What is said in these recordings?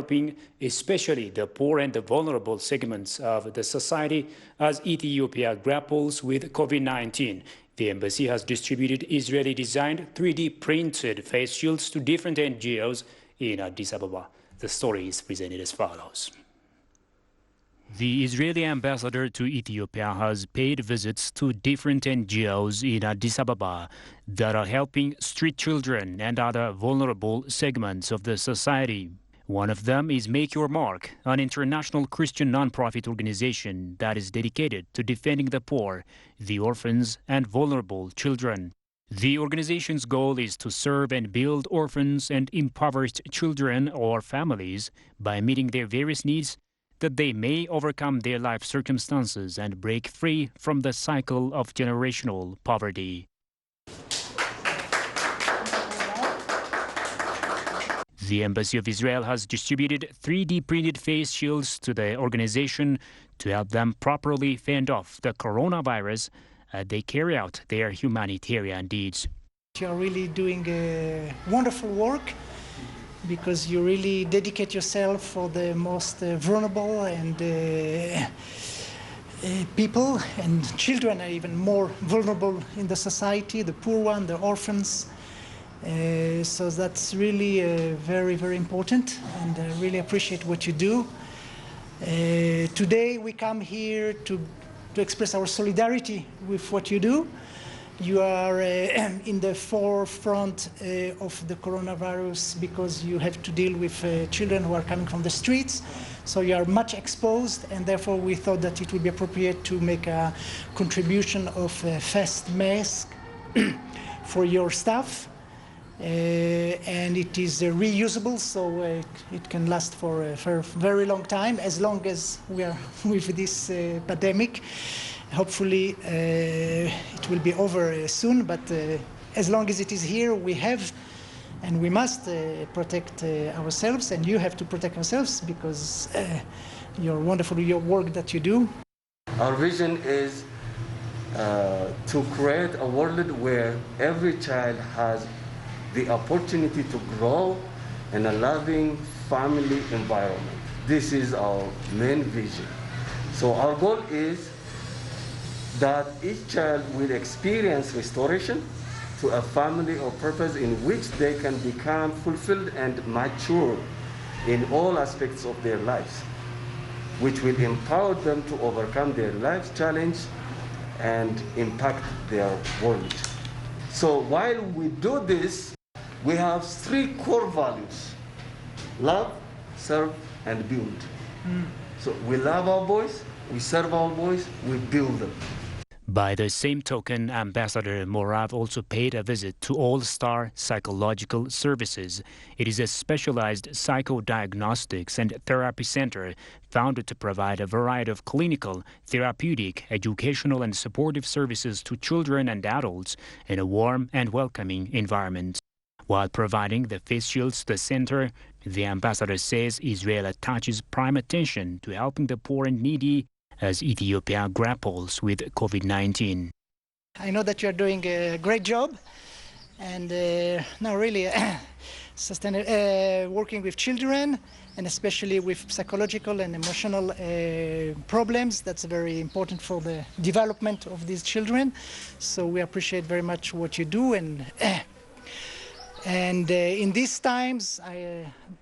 helping especially the poor and the vulnerable segments of the society as Ethiopia grapples with COVID-19. The embassy has distributed Israeli-designed 3D printed face shields to different NGOs in Addis Ababa. The story is presented as follows. The Israeli ambassador to Ethiopia has paid visits to different NGOs in Addis Ababa that are helping street children and other vulnerable segments of the society. One of them is Make Your Mark, an international Christian nonprofit organization that is dedicated to defending the poor, the orphans, and vulnerable children. The organization's goal is to serve and build orphans and impoverished children or families by meeting their various needs that they may overcome their life circumstances and break free from the cycle of generational poverty. The Embassy of Israel has distributed 3D printed face shields to the organization to help them properly fend off the coronavirus as they carry out their humanitarian deeds. You are really doing wonderful work, because you really dedicate yourself for the most vulnerable and people, and children are even more vulnerable in the society, the poor one, the orphans. So that's really very, very important, and I really appreciate what you do. Today we come here to express our solidarity with what you do. You are in the forefront of the coronavirus because you have to deal with children who are coming from the streets. So you are much exposed, and therefore we thought that it would be appropriate to make a contribution of a face mask for your staff. And it is reusable, so it can last for a very long time, as long as we are with this pandemic. Hopefully it will be over soon, but as long as it is here, we have and we must protect ourselves, and you have to protect ourselves because you're wonderful, your work that you do. Our vision is to create a world where every child has the opportunity to grow in a loving family environment. This is our main vision. So our goal is that each child will experience restoration to a family or purpose in which they can become fulfilled and mature in all aspects of their lives, which will empower them to overcome their life challenge and impact their world. So while we do this, we have 3 core values: love, serve, and build. So we love our boys, we serve our boys, we build them. By the same token, Ambassador Morav also paid a visit to All Star Psychological Services. It is a specialized psychodiagnostics and therapy center founded to provide a variety of clinical, therapeutic, educational, and supportive services to children and adults in a warm and welcoming environment. While providing the face shields to the center, the ambassador says Israel attaches prime attention to helping the poor and needy as Ethiopia grapples with COVID-19. I know that you are doing a great job, and now really working with children, and especially with psychological and emotional problems. That's very important for the development of these children. So we appreciate very much what you do, and in these times,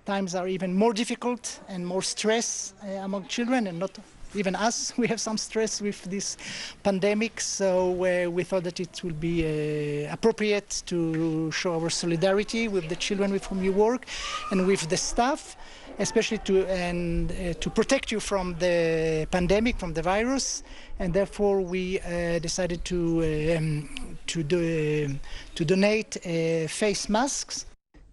times are even more difficult and more stress among children, and not even us. We have some stress with this pandemic, so we thought that it will be appropriate to show our solidarity with the children with whom you work and with the staff, especially to protect you from the pandemic, from the virus. And therefore we decided to donate face masks.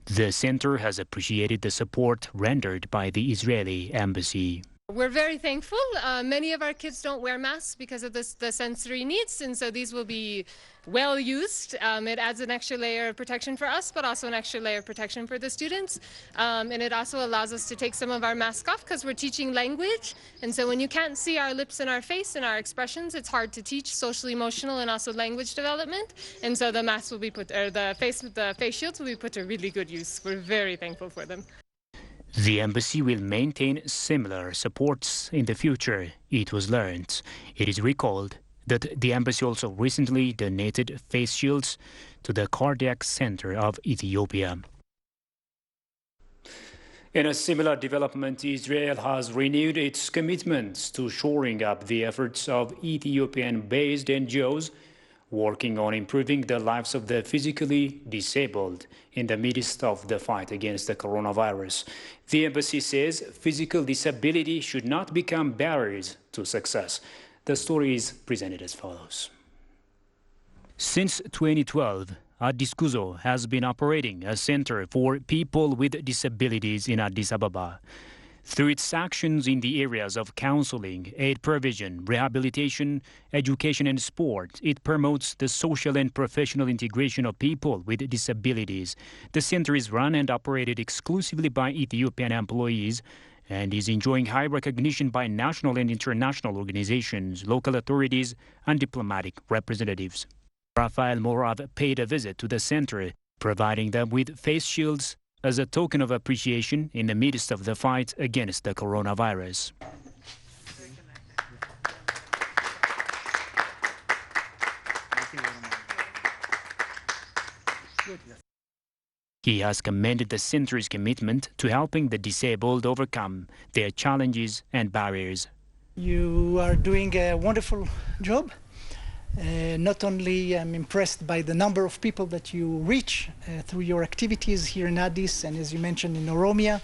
The center has appreciated the support rendered by the Israeli embassy. We're very thankful. Many of our kids don't wear masks because of the sensory needs, and so these will be well used. It adds an extra layer of protection for us, but also an extra layer of protection for the students. And it also allows us to take some of our masks off because we're teaching language. And so when you can't see our lips and our face and our expressions, it's hard to teach social, emotional, and also language development. And so the masks will be put, or the face shields will be put to really good use. We're very thankful for them. The embassy will maintain similar supports in the future, it was learned. It is recalled that the embassy also recently donated face shields to the Cardiac Center of Ethiopia. In a similar development, Israel has renewed its commitments to shoring up the efforts of Ethiopian-based NGOs working on improving the lives of the physically disabled in the midst of the fight against the coronavirus. The embassy says physical disability should not become barriers to success. The story is presented as follows. Since 2012, Addis Kuzo has been operating a center for people with disabilities in Addis Ababa. Through its actions in the areas of counseling, aid provision, rehabilitation, education and sport, it promotes the social and professional integration of people with disabilities. The center is run and operated exclusively by Ethiopian employees and is enjoying high recognition by national and international organizations, local authorities and diplomatic representatives. Rafael Morav paid a visit to the center, providing them with face shields as a token of appreciation in the midst of the fight against the coronavirus. He has commended the center's commitment to helping the disabled overcome their challenges and barriers. You are doing a wonderful job. Not only I'm impressed by the number of people that you reach through your activities here in Addis and, as you mentioned, in Oromia,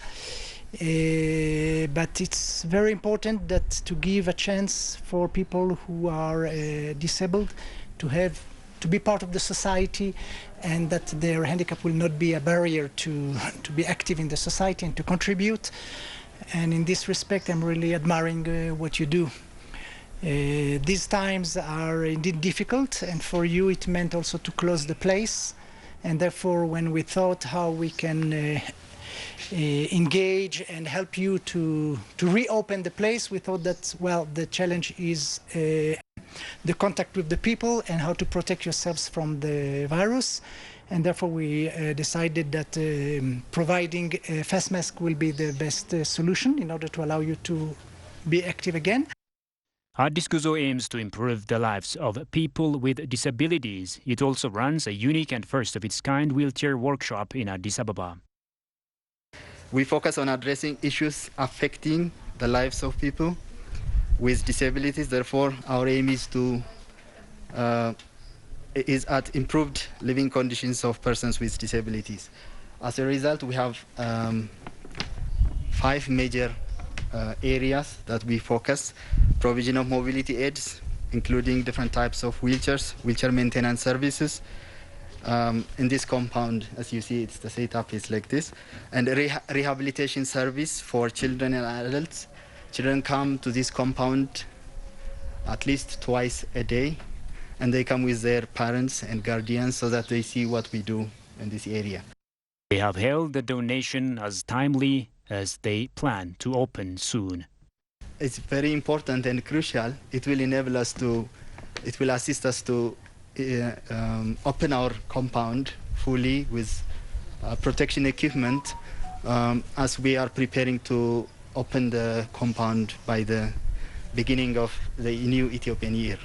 but it's very important that to give a chance for people who are disabled to be part of the society, and that their handicap will not be a barrier to be active in the society and to contribute. And in this respect, I'm really admiring what you do. These times are indeed difficult, and for you it meant also to close the place, and therefore when we thought how we can engage and help you to reopen the place, we thought that, well, the challenge is the contact with the people and how to protect yourselves from the virus, and therefore we decided that providing a face mask will be the best solution in order to allow you to be active again. Addis Kuzo aims to improve the lives of people with disabilities. It also runs a unique and first-of-its-kind wheelchair workshop in Addis Ababa. We focus on addressing issues affecting the lives of people with disabilities. Therefore, our aim is at improved living conditions of persons with disabilities. As a result, we have 5 major areas that we focus: provision of mobility aids, including different types of wheelchairs, wheelchair maintenance services. In this compound, as you see, the setup is like this, and rehabilitation service for children and adults. Children come to this compound at least twice a day, and they come with their parents and guardians so that they see what we do in this area. They have held the donation as timely as they plan to open soon. It's very important and crucial. It will enable us to, it will assist us to open our compound fully with protection equipment as we are preparing to open the compound by the beginning of the new Ethiopian year.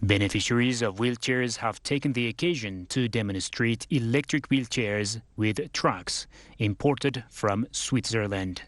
Beneficiaries of wheelchairs have taken the occasion to demonstrate electric wheelchairs with trucks imported from Switzerland.